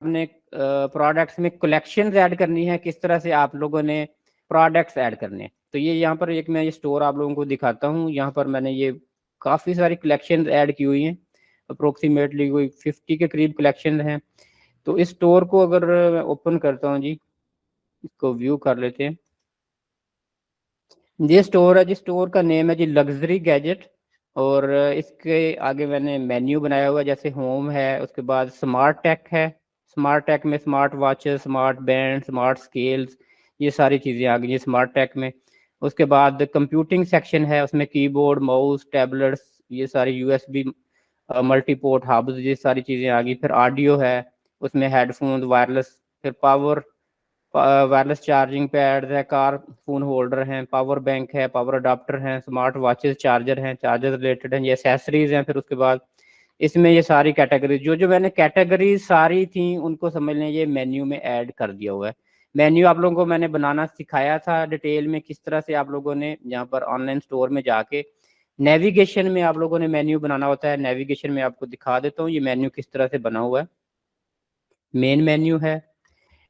आपने प्रोडक्ट्स में collections add करनी है, किस तरह से आप लोगों ने प्रोडक्ट्स ऐड करने हैं। तो ये यहाँ पर एक मैं ये स्टोर आप लोगों को दिखाता हूँ। यहाँ पर मैंने ये काफ़ी सारी कलेक्शंस ऐड की हुई हैं, अप्रोक्सीमेटली कोई 50 के करीब कलेक्शन हैं। तो इस स्टोर को अगर मैं ओपन करता हूँ जी, इसको व्यू कर लेते हैं। ये स्टोर है जी, स्टोर का नेम है जी लग्जरी गैजेट। और इसके आगे मैंने मेन्यू बनाया हुआ है, जैसे होम है, उसके बाद स्मार्ट टेक है। स्मार्ट टेक में smart watches, smart band, smart scales, ये सारी चीज़ें आ गई हैं स्मार्ट टेक में। उसके बाद कंप्यूटिंग सेक्शन है, उसमें कीबोर्ड, माउस, टैबलेट्स, ये सारी यूएसबी मल्टीपोर्ट हब्स, ये सारी चीज़ें आ गई। फिर ऑडियो है, उसमें हेडफोन, वायरलेस, फिर पावर, वायरलेस चार्जिंग पैड है, कार फोन होल्डर हैं, पावर बैंक है, पावर अडाप्टर हैं, स्मार्ट वॉचेस, चार्जर हैं, चार्जर रिलेटेड हैं, ये एसेसरीज हैं। फिर उसके बाद इसमें ये सारी कैटेगरी जो जो मैंने कैटेगरी सारी थी उनको समझ लें ये मेन्यू में ऐड कर दिया हुआ है। मेन्यू आप लोगों को मैंने बनाना सिखाया था डिटेल में, किस तरह से आप लोगों ने यहाँ पर ऑनलाइन स्टोर में जाके नेविगेशन में आप लोगों ने मेन्यू बनाना होता है। नेविगेशन में आपको दिखा देता हूँ ये मेन्यू किस तरह से बना हुआ है। मेन मेन्यू है,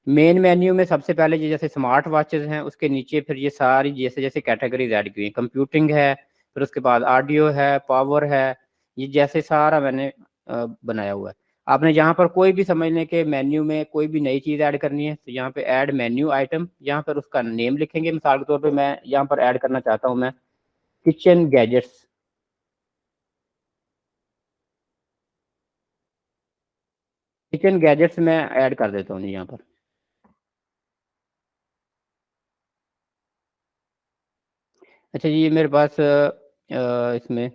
मेन मेन्यू में सबसे पहले ये जैसे स्मार्ट वॉचेस हैं, उसके नीचे फिर ये सारी जैसे जैसे कैटेगरीज ऐड की हुई हैं। कंप्यूटिंग है, फिर उसके बाद ऑडियो है, पावर है, ये जैसे सारा मैंने बनाया हुआ है। आपने यहाँ पर कोई भी समझ लें कि मेन्यू में कोई भी नई चीज़ ऐड करनी है तो यहाँ पे ऐड मेन्यू आइटम, यहाँ पर उसका नेम लिखेंगे। मिसाल के तौर पे मैं यहाँ पर ऐड करना चाहता हूँ मैं किचन गैजेट्स। किचन गैजेट्स में ऐड कर देता हूँ यहाँ पर। अच्छा जी, ये मेरे पास इसमें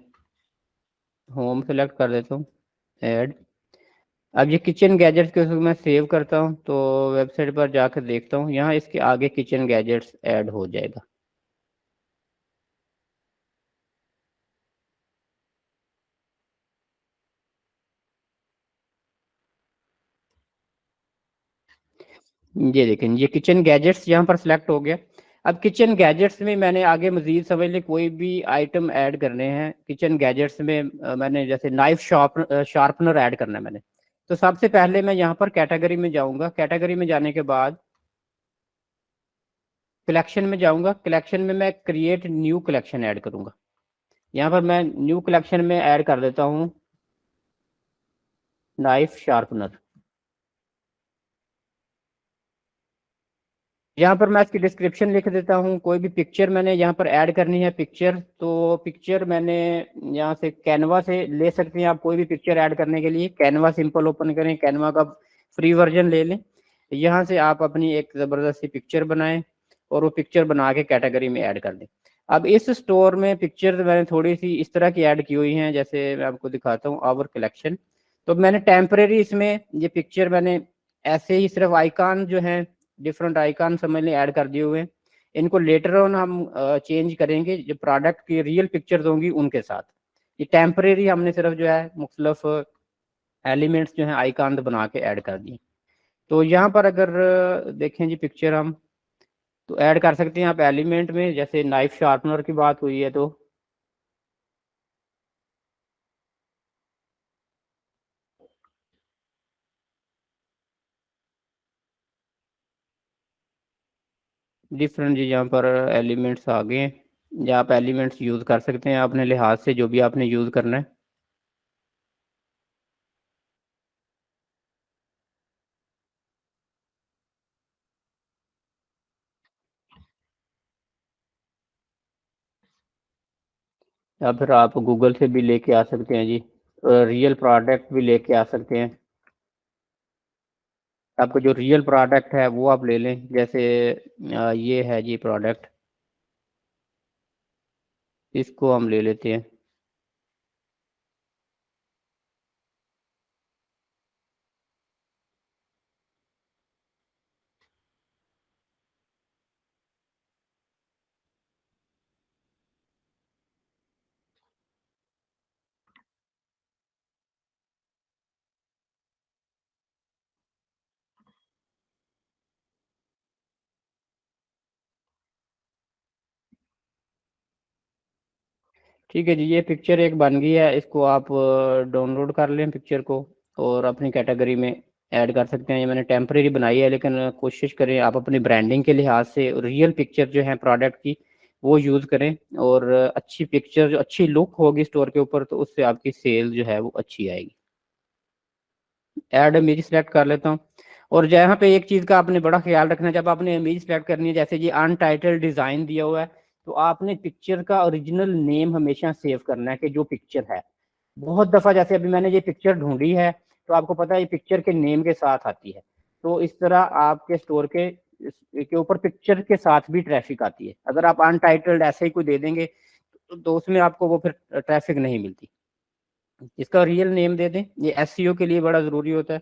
होम सेलेक्ट कर देता हूँ, ऐड। अब ये किचन गैजेट्स के उसको मैं सेव करता हूँ तो वेबसाइट पर जाकर देखता हूँ, यहाँ इसके आगे किचन गैजेट्स ऐड हो जाएगा। ये देखें, ये किचन गैजेट्स यहाँ पर सिलेक्ट हो गया। अब किचन गैजेट्स में मैंने आगे मजीद समझ लें कोई भी आइटम ऐड करने हैं किचन गैजेट्स में। मैंने जैसे नाइफ शार्पनर ऐड करना है मैंने। तो सबसे पहले मैं यहाँ पर कैटेगरी में जाऊँगा, कैटेगरी में जाने के बाद कलेक्शन में जाऊँगा, कलेक्शन में मैं क्रिएट न्यू कलेक्शन ऐड करूँगा। यहाँ पर मैं न्यू कलेक्शन में ऐड कर देता हूँ नाइफ शार्पनर। यहाँ पर मैं इसकी डिस्क्रिप्शन लिख देता हूँ। कोई भी पिक्चर मैंने यहाँ पर ऐड करनी है, पिक्चर, तो पिक्चर मैंने यहाँ से कैनवा से ले सकते हैं आप। कोई भी पिक्चर ऐड करने के लिए कैनवा सिंपल ओपन करें, कैनवा का फ्री वर्जन ले लें। यहाँ से आप अपनी एक ज़बरदस्त सी पिक्चर बनाएं और वो पिक्चर बना के कैटेगरी में ऐड कर दें। अब इस स्टोर में पिक्चर मैंने थोड़ी सी इस तरह की ऐड की हुई हैं, जैसे मैं आपको दिखाता हूँ आवर कलेक्शन। तो मैंने टेम्परेरी इसमें ये पिक्चर मैंने ऐसे ही सिर्फ आइकॉन जो है, डिफरेंट आइकॉन समझ लें ऐड कर दिए हुए हैं। इनको लेटर ऑन हम चेंज करेंगे जो प्रोडक्ट की रियल पिक्चर्स होंगी उनके साथ। ये टेम्परेरी हमने सिर्फ जो है मुख्तलिफ एलिमेंट्स जो हैं आइकॉन बना के ऐड कर दिए। तो यहाँ पर अगर देखें जी पिक्चर हम तो ऐड कर सकते हैं आप एलिमेंट में, जैसे नाइफ शार्पनर की बात हुई है तो डिफरेंट जी यहाँ पर एलिमेंट्स आ गए हैं। या आप एलिमेंट्स यूज़ कर सकते हैं अपने लिहाज से जो भी आपने यूज़ करना है। या फिर आप गूगल से भी लेके आ सकते हैं जी, रियल प्रोडक्ट भी लेके आ सकते हैं। आपको जो रियल प्रोडक्ट है वो आप ले लें, जैसे ये है जी प्रोडक्ट, इसको हम ले लेते हैं। ठीक है जी, ये पिक्चर एक बन गई है, इसको आप डाउनलोड कर लें पिक्चर को और अपनी कैटेगरी में ऐड कर सकते हैं। ये मैंने टेम्परेरी बनाई है, लेकिन कोशिश करें आप अपनी ब्रांडिंग के लिहाज से रियल पिक्चर जो है प्रोडक्ट की वो यूज़ करें, और अच्छी पिक्चर जो अच्छी लुक होगी स्टोर के ऊपर, तो उससे आपकी सेल जो है वो अच्छी आएगी। ऐड इमेज सेलेक्ट कर लेता हूँ। और जहाँ पे एक चीज़ का आपने बड़ा ख्याल रखना है, जब आपने इमेज सेलेक्ट करनी है, जैसे ये अनटाइटल्ड डिज़ाइन दिया हुआ है, तो आपने पिक्चर का ओरिजिनल नेम हमेशा सेव करना है कि जो पिक्चर है। बहुत दफ़ा जैसे अभी मैंने ये पिक्चर ढूंढी है, तो आपको पता है ये पिक्चर के नेम के साथ आती है, तो इस तरह आपके स्टोर के ऊपर पिक्चर के साथ भी ट्रैफिक आती है। अगर आप अनटाइटल्ड ऐसे ही कोई दे देंगे तो उसमें आपको वो फिर ट्रैफिक नहीं मिलती। इसका रियल नेम दे दें, ये एसईओ के लिए बड़ा ज़रूरी होता है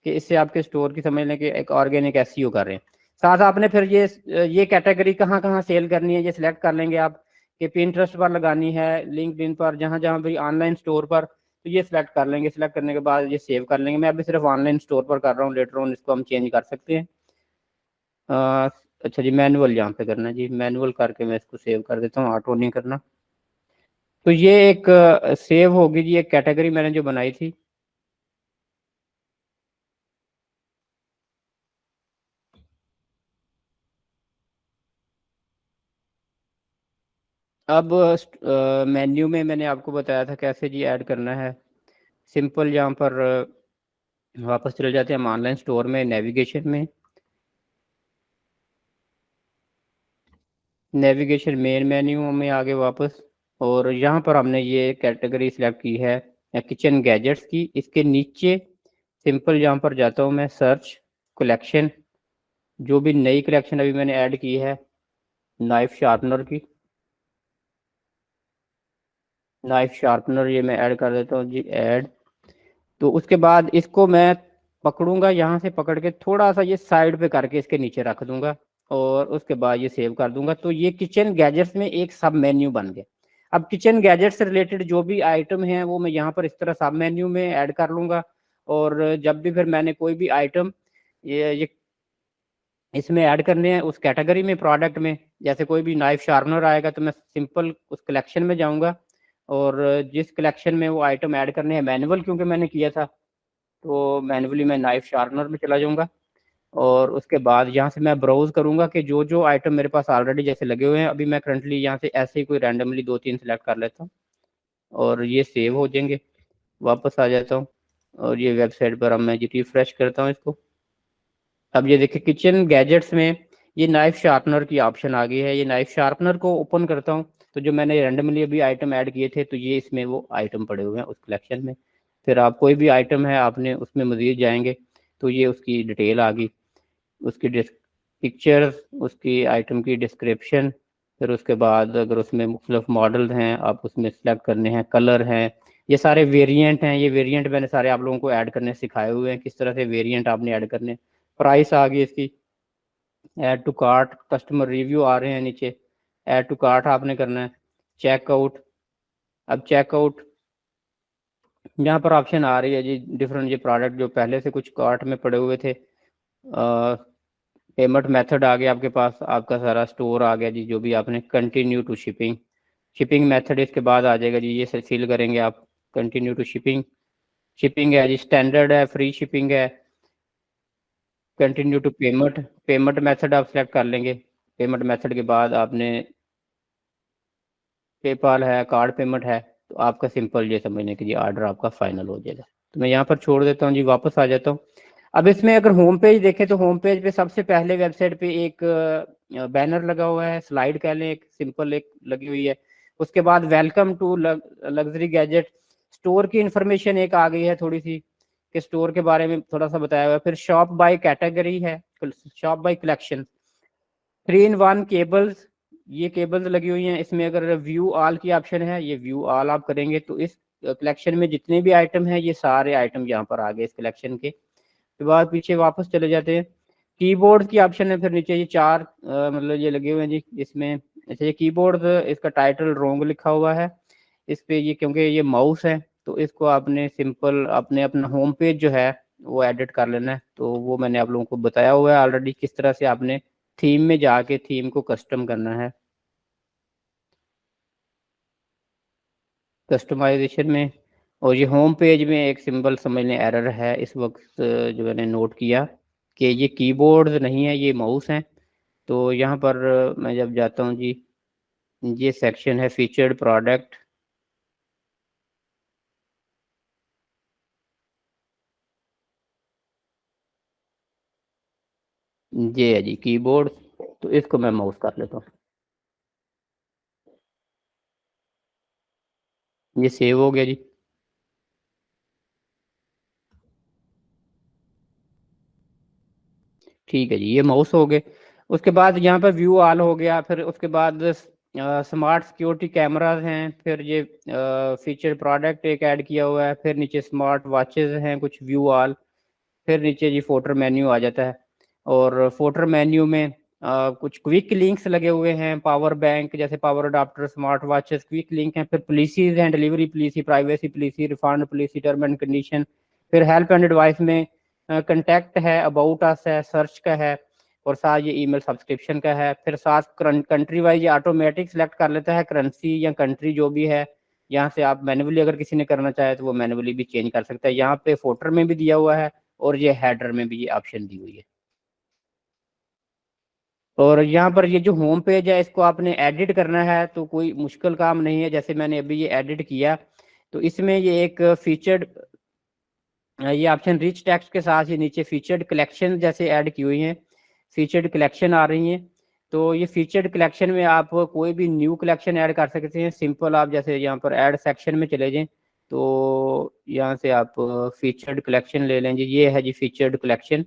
कि इससे आपके स्टोर की समझ लें कि एक ऑर्गेनिक एसईओ कर रहे हैं। साथ आपने फिर ये कैटेगरी कहाँ कहाँ सेल करनी है ये सिलेक्ट कर लेंगे आप, कि पिंटरेस्ट पर लगानी है, लिंक्डइन पर, जहाँ जहाँ भी ऑनलाइन स्टोर पर, तो ये सिलेक्ट कर लेंगे। सिलेक्ट करने के बाद ये सेव कर लेंगे। मैं अभी सिर्फ ऑनलाइन स्टोर पर कर रहा हूँ, लेटर ऑन इसको हम चेंज कर सकते हैं। अच्छा जी, मैनुअल यहाँ पे करना है जी, मैनुअल करके मैं इसको सेव कर देता हूँ, ऑटो नहीं करना। तो ये एक सेव होगी जी, एक कैटेगरी मैंने जो बनाई थी। अब मेन्यू में मैंने आपको बताया था कैसे जी ऐड करना है। सिंपल यहाँ पर वापस चले जाते हैं हम ऑनलाइन स्टोर में, नेविगेशन में, नेविगेशन मेन मेन्यू में आगे वापस, और यहाँ पर हमने ये कैटेगरी सिलेक्ट की है किचन गैजेट्स की। इसके नीचे सिंपल यहाँ पर जाता हूँ मैं, सर्च कलेक्शन, जो भी नई कलेक्शन अभी मैंने ऐड की है नाइफ शार्पनर की, नाइफ शार्पनर ये मैं ऐड कर देता हूँ जी, ऐड। तो उसके बाद इसको मैं पकड़ूंगा, यहाँ से पकड़ के थोड़ा सा ये साइड पे करके इसके नीचे रख दूंगा, और उसके बाद ये सेव कर दूंगा। तो ये किचन गैजेट्स में एक सब मेन्यू बन गया। अब किचन गैजेट से रिलेटेड जो भी आइटम है वो मैं यहाँ पर इस तरह सब मेन्यू में ऐड कर लूंगा। और जब भी फिर मैंने कोई भी आइटम ये इसमें ऐड करने हैं उस कैटेगरी में, प्रोडक्ट में, जैसे कोई भी नाइफ शार्पनर आएगा तो मैं सिंपल उस कलेक्शन में जाऊंगा, और जिस कलेक्शन में वो आइटम ऐड करने हैं, मैनुअल क्योंकि मैंने किया था, तो मैनुअली मैं नाइफ शार्पनर में चला जाऊंगा। और उसके बाद यहाँ से मैं ब्राउज करूंगा कि जो जो आइटम मेरे पास ऑलरेडी जैसे लगे हुए हैं, अभी मैं करंटली यहाँ से ऐसे ही कोई रैंडमली 2-3 सेलेक्ट कर लेता हूँ, और ये सेव हो जाएंगे। वापस आ जाता हूँ, और ये वेबसाइट पर अब मैं जी रिफ्रेश करता हूँ इसको। अब ये देखिए किचन गैजेट्स में ये नाइफ शार्पनर की ऑप्शन आ गई है। ये नाइफ शार्पनर को ओपन करता हूँ, तो जो मैंने रैंडमली अभी आइटम ऐड किए थे, तो ये इसमें वो आइटम पड़े हुए हैं उस कलेक्शन में। फिर आप कोई भी आइटम है आपने उसमें मज़ीद जाएंगे तो ये उसकी डिटेल आ गई, उसकी पिक्चर्स, उसकी आइटम की डिस्क्रिप्शन। फिर उसके बाद अगर उसमें मुख्तलिफ मॉडल हैं आप उसमें सेलेक्ट करने हैं, कलर हैं, ये सारे वेरिएंट हैं। ये वेरिएंट मैंने सारे आप लोगों को ऐड करने सिखाए हुए हैं, किस तरह से वेरिएंट आपने ऐड करने। प्राइस आ गई इसकी, add to cart, customer review आ रहे हैं नीचे, ऐड टू कार्ट आपने करना है, चेकआउट। अब चेकआउट यहाँ पर ऑप्शन आ रही है जी, डिफरेंट ये प्रोडक्ट जो पहले से कुछ कार्ट में पड़े हुए थे। पेमेंट मेथड आ गया आपके पास, आपका सारा स्टोर आ गया जी, जो भी आपने continue to shipping, shipping method इसके बाद आ जाएगा जी, ये फिल करेंगे आप, कंटिन्यू टू शिपिंग। शिपिंग है जी, स्टैंडर्ड है, फ्री शिपिंग है, continue to payment, payment method आप सेलेक्ट कर लेंगे। पेमेंट मेथड के बाद आपने पेपाल है, कार्ड पेमेंट है, तो आपका सिंपल ये समझने के लिए ऑर्डर आपका फाइनल हो जाएगा। तो मैं यहाँ पर छोड़ देता हूँ जी, वापस आ जाता हूँ। अब इसमें अगर होम पेज देखें तो होम पेज पे सबसे पहले वेबसाइट पे एक बैनर लगा हुआ है, स्लाइड कह लें, एक सिंपल एक लगी हुई है। उसके बाद welcome to luxury gadget, store की इंफॉर्मेशन एक आ गई है थोड़ी सी, कि स्टोर के बारे में थोड़ा सा बताया हुआ है। फिर शॉप बाय कैटेगरी है, shop by collection, 3-in-1 cables, ये केबल्स लगी हुई हैं। इसमें अगर व्यू ऑल की ऑप्शन है, ये व्यू ऑल आप करेंगे तो इस कलेक्शन में जितने भी आइटम हैं ये सारे आइटम यहाँ पर आ गए इस कलेक्शन के। फिर बाद पीछे वापस चले जाते हैं, कीबोर्ड की ऑप्शन है, फिर नीचे ये चार मतलब ये लगे हुए हैं जी इसमें। अच्छा, ये कीबोर्ड, इसका टाइटल रोंग लिखा हुआ है इस पे, ये क्योंकि ये माउस है, तो इसको आपने सिंपल अपने अपना होम पेज जो है वो एडिट कर लेना है। तो वो मैंने आप लोगों को बताया हुआ है ऑलरेडी, किस तरह से आपने थीम में जाके थीम को कस्टम करना है। कस्टमाइजेशन में और ये होम पेज में एक सिंबल समझ लें एरर है इस वक्त, जो मैंने नोट किया कि ये कीबोर्ड नहीं है, ये माउस है। तो यहाँ पर मैं जब जाता हूँ जी, ये सेक्शन है फीचर्ड प्रोडक्ट, ये है जी कीबोर्ड। तो इसको मैं माउस कर लेता हूँ, ये सेव हो गया जी। ठीक है जी, ये माउस हो गए। उसके बाद यहाँ पर व्यू ऑल हो गया, फिर उसके बाद स्मार्ट सिक्योरिटी कैमराज हैं, फिर ये फीचर प्रोडक्ट एक ऐड किया हुआ है, फिर नीचे स्मार्ट वॉचेस हैं कुछ, व्यू ऑल, फिर नीचे जी फोल्डर मेन्यू आ जाता है। और फोल्डर मेन्यू में कुछ क्विक लिंक्स लगे हुए हैं, पावर बैंक जैसे power adapter, smart watches, quick link हैं, फिर पॉलिसीज हैं, delivery policy, privacy policy, refund policy, term and condition, फिर हेल्प एंड एडवाइस में कंटेक्ट है, अबाउट अस है, सर्च का है, और साथ ये ईमेल सब्सक्रिप्शन का है। फिर साथ कंट्री वाइज ये ऑटोमेटिक सेलेक्ट कर लेता है, करेंसी या कंट्री जो भी है। यहाँ से आप मैनुअली अगर किसी ने करना चाहे तो वो मैनुअली भी चेंज कर सकता है। यहाँ पे फोल्डर में भी दिया हुआ है और ये हेडर में भी ये ऑप्शन दी हुई है। और यहाँ पर ये जो होम पेज है इसको आपने एडिट करना है तो कोई मुश्किल काम नहीं है। जैसे मैंने अभी ये एडिट किया, तो इसमें ये एक फीचर्ड, ये ऑप्शन रिच टेक्स्ट के साथ ये नीचे फीचर्ड कलेक्शन जैसे ऐड की हुई हैं, फीचर्ड कलेक्शन आ रही हैं। तो ये फीचर्ड कलेक्शन में आप कोई भी न्यू कलेक्शन ऐड कर सकते हैं। सिंपल आप जैसे यहाँ पर ऐड सेक्शन में चले जाएं, तो यहाँ से आप फीचर्ड कलेक्शन ले लें जी, ये है जी फीचर्ड कलेक्शन।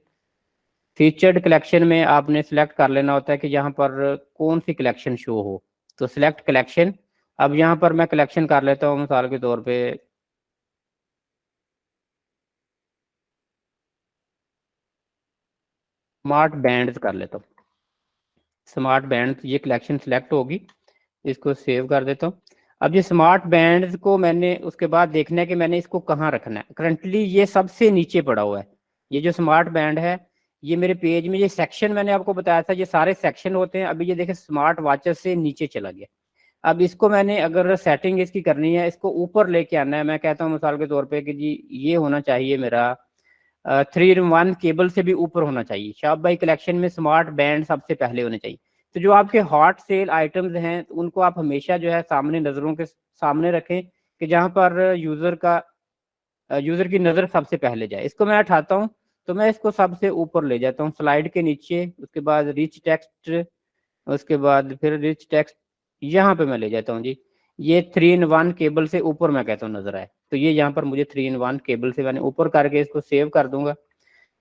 फीचर्ड कलेक्शन में आपने सिलेक्ट कर लेना होता है कि यहाँ पर कौन सी कलेक्शन शो हो। तो सिलेक्ट कलेक्शन, अब यहाँ पर मैं कलेक्शन कर लेता हूँ मिसाल के तौर पे स्मार्ट बैंड्स कर लेता हूँ। स्मार्ट बैंड, ये कलेक्शन सिलेक्ट होगी, इसको सेव कर देता हूँ। अब ये स्मार्ट बैंड्स को मैंने उसके बाद देखना है कि मैंने इसको कहाँ रखना है। करंटली ये सबसे नीचे पड़ा हुआ है, ये जो स्मार्ट बैंड है, ये मेरे पेज में ये सेक्शन मैंने आपको बताया था, ये सारे सेक्शन होते हैं। अभी ये देखें स्मार्ट वॉचेस से नीचे चला गया। अब इसको मैंने अगर सेटिंग इसकी करनी है, इसको ऊपर लेके आना है। मैं कहता हूँ मिसाल के तौर पे कि जी ये होना चाहिए मेरा 3 in 1 केबल से भी ऊपर होना चाहिए। शॉप बाई कलेक्शन में स्मार्ट बैंड सबसे पहले होने चाहिए। तो जो आपके हॉट सेल आइटम्स हैं उनको आप हमेशा जो है सामने नज़रों के सामने रखें कि जहाँ पर यूज़र की नज़र सबसे पहले जाए। इसको मैं उठाता हूँ, तो मैं इसको सबसे ऊपर ले जाता हूँ स्लाइड के नीचे, उसके बाद रिच टेक्स्ट, उसके बाद फिर रिच टेक्स्ट, यहाँ पे मैं ले जाता हूँ जी। ये 3 in 1 केबल से ऊपर मैं कहता हूँ नजर आए, तो ये यहाँ पर मुझे 3 in 1 केबल से मैंने ऊपर करके इसको सेव कर दूंगा,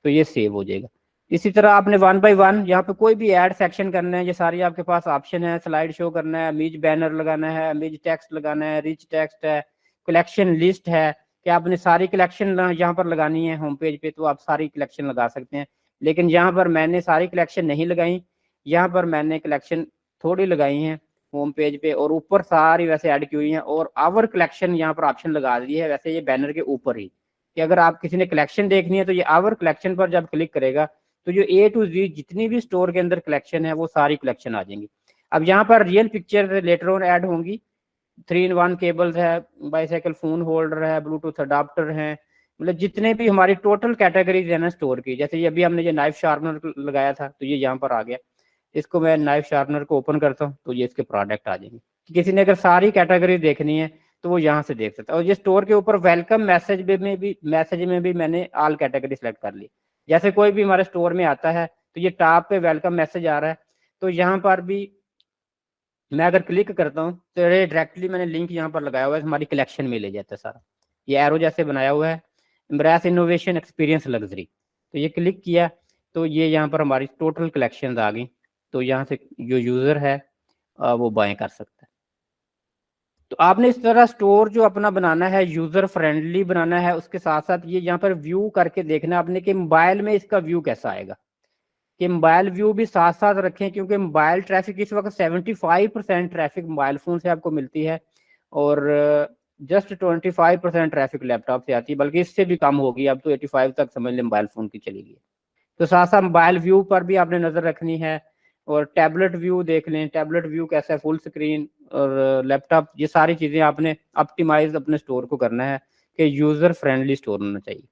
तो ये सेव हो जाएगा। इसी तरह आपने 1 by 1 यहाँ पे कोई भी ऐड सेक्शन करना है, ये सारी आपके पास ऑप्शन है। स्लाइड शो करना है, इमेज बैनर लगाना है, इमेज टेक्स्ट लगाना है, रिच टेक्स्ट है, कलेक्शन लिस्ट है कि आपने सारी कलेक्शन यहाँ पर लगानी है होम पेज पे, तो आप सारी कलेक्शन लगा सकते हैं। लेकिन यहाँ पर मैंने सारी कलेक्शन नहीं लगाई, यहाँ पर मैंने कलेक्शन थोड़ी लगाई हैं होम पेज पे, और ऊपर सारी वैसे ऐड की हुई हैं। और आवर कलेक्शन यहाँ पर ऑप्शन लगा दी है वैसे ये बैनर के ऊपर ही, कि अगर आप किसी ने कलेक्शन देखनी है तो ये आवर कलेक्शन पर जब क्लिक करेगा तो जो A to Z जितनी भी स्टोर के अंदर कलेक्शन है वो सारी कलेक्शन आ जाएंगी। अब यहाँ पर real picture later on add होंगी, 3 in 1 केबल्स है, बाईसाइकिल फोन होल्डर है, ब्लूटूथ अडाप्टर है, मतलब जितने भी हमारी टोटल कैटेगरीज है ना स्टोर की। जैसे ये अभी हमने ये नाइफ शार्पनर लगाया था तो ये यहाँ पर आ गया, इसको मैं नाइफ शार्पनर को ओपन करता हूँ तो ये इसके प्रोडक्ट आ जाएंगे। किसी ने अगर सारी कैटेगरी देखनी है तो वो यहाँ से देख सकता है। और ये स्टोर के ऊपर वेलकम मैसेज में भी मैंने ऑल कैटेगरी सेलेक्ट कर ली। जैसे कोई भी हमारे स्टोर में आता है तो ये टॉप पे वेलकम मैसेज आ रहा है, तो यहाँ पर भी मैं अगर क्लिक करता हूँ तो ये डायरेक्टली मैंने लिंक यहाँ पर लगाया हुआ है, हमारी कलेक्शन में ले जाता है सारा। ये एरो जैसे बनाया हुआ है, एम्ब्रेस इनोवेशन एक्सपीरियंस लग्जरी, तो ये क्लिक किया तो ये यहाँ पर हमारी टोटल कलेक्शन आ गई। तो यहाँ से जो यूज़र है वो बाय कर सकता है। तो आपने इस तरह स्टोर जो अपना बनाना है यूज़र फ्रेंडली बनाना है, उसके साथ साथ ये यहाँ पर व्यू करके देखना आपने कि मोबाइल में इसका व्यू कैसा आएगा, कि मोबाइल व्यू भी साथ साथ रखें, क्योंकि मोबाइल ट्रैफिक इस वक्त 75% ट्रैफिक मोबाइल फ़ोन से आपको मिलती है, और जस्ट 25% ट्रैफिक लैपटॉप से आती है, बल्कि इससे भी कम होगी अब तो, 85 तक समझ लें मोबाइल फ़ोन की चली गई। तो साथ साथ मोबाइल व्यू पर भी आपने नज़र रखनी है। और टैबलेट व्यू देख लें, टैबलेट व्यू कैसा है, फुल स्क्रीन और लैपटॉप, ये सारी चीज़ें आपने ऑप्टिमाइज अपने स्टोर को करना है कि यूज़र फ्रेंडली स्टोर होना चाहिए।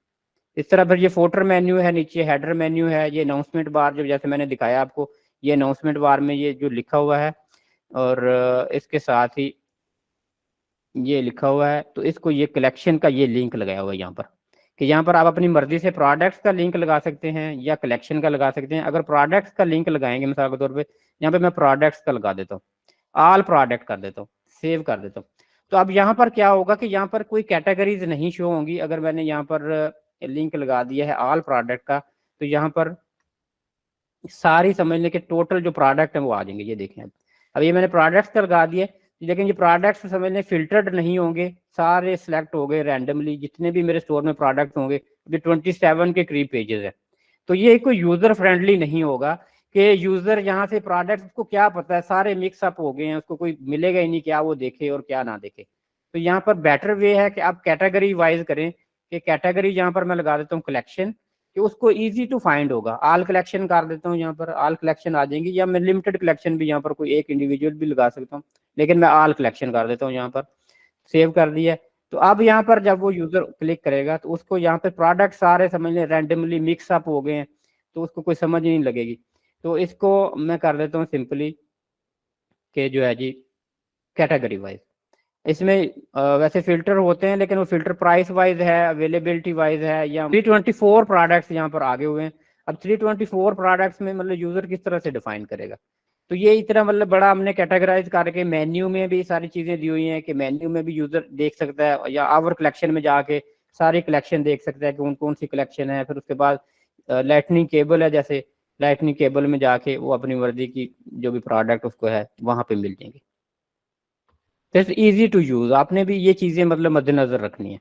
इस तरह फिर ये फोटर मेन्यू है, नीचे हेडर मेन्यू है, ये अनाउंसमेंट बार जो जैसे मैंने दिखाया आपको, ये अनाउंसमेंट बार में ये जो लिखा हुआ है और इसके साथ ही ये लिखा हुआ है, तो इसको ये कलेक्शन का ये लिंक लगाया हुआ है यहाँ पर, कि यहाँ पर आप अपनी मर्जी से प्रोडक्ट्स का लिंक लगा सकते हैं या कलेक्शन का लगा सकते हैं। अगर प्रोडक्ट्स का लिंक लगाएंगे मिसाल के तौर पे यहाँ पे मैं प्रोडक्ट्स का लगा देता हूँ, ऑल प्रोडक्ट कर देता हूँ, सेव कर देता हूँ। तो अब यहाँ पर क्या होगा कि यहाँ पर कोई कैटेगरीज नहीं शो होंगी। अगर मैंने यहाँ पर लिंक लगा दिया है ऑल प्रोडक्ट का, तो यहाँ पर सारी समझ लें कि टोटल जो प्रोडक्ट है वो आ जाएंगे। ये देखें अब ये मैंने प्रोडक्ट्स का लगा दिए, लेकिन ये प्रोडक्ट्स समझ लें फिल्टर्ड नहीं होंगे, सारे सिलेक्ट हो गए रैंडमली, जितने भी मेरे स्टोर में प्रोडक्ट होंगे। अभी 27 के करीब पेजेस है, तो ये कोई यूजर फ्रेंडली नहीं होगा कि यूजर यहाँ से प्रोडक्ट्स को क्या पता है, सारे मिक्सअप हो गए हैं, उसको कोई मिलेगा ही नहीं क्या वो देखे और क्या ना देखे। तो यहाँ पर बेटर वे है कि आप कैटेगरी वाइज करें, कि कैटेगरी यहाँ पर मैं लगा देता हूँ कलेक्शन, कि उसको इजी टू फाइंड होगा। ऑल कलेक्शन कर देता हूँ, यहाँ पर ऑल कलेक्शन आ जाएंगी, या मैं लिमिटेड कलेक्शन भी यहाँ पर कोई एक इंडिविजुअल भी लगा सकता हूँ, लेकिन मैं ऑल कलेक्शन कर देता हूँ यहाँ पर। सेव कर दिया। तो अब यहाँ पर जब वो यूजर क्लिक करेगा तो उसको यहाँ पे प्रोडक्ट सारे समझ लें रैंडमली मिक्स अप हो गए हैं, तो उसको कोई समझ ही नहीं लगेगी। तो इसको मैं कर देता हूँ सिंपली कि जो है जी कैटेगरी वाइज। इसमें वैसे फिल्टर होते हैं, लेकिन वो फिल्टर प्राइस वाइज है, अवेलेबिलिटी वाइज है, या 324 प्रोडक्ट्स यहाँ पर आगे हुए हैं। अब 324 प्रोडक्ट्स में मतलब यूजर किस तरह से डिफाइन करेगा। तो ये इतना मतलब बड़ा हमने कैटेगराइज करके मेन्यू में भी सारी चीजें दी हुई हैं कि मेन्यू में भी यूजर देख सकता है, या आवर कलेक्शन में जाके सारी कलेक्शन देख सकता है कि कौन कौन सी कलेक्शन है। फिर उसके बाद लाइटनिंग केबल है, जैसे लाइटनिंग केबल में जाके वो अपनी मर्जी की जो भी प्रोडक्ट उसको है वहां पे मिल जाएंगे। तो इट्स इजी टू यूज। आपने भी ये चीजें मतलब मद्देनजर रखनी है।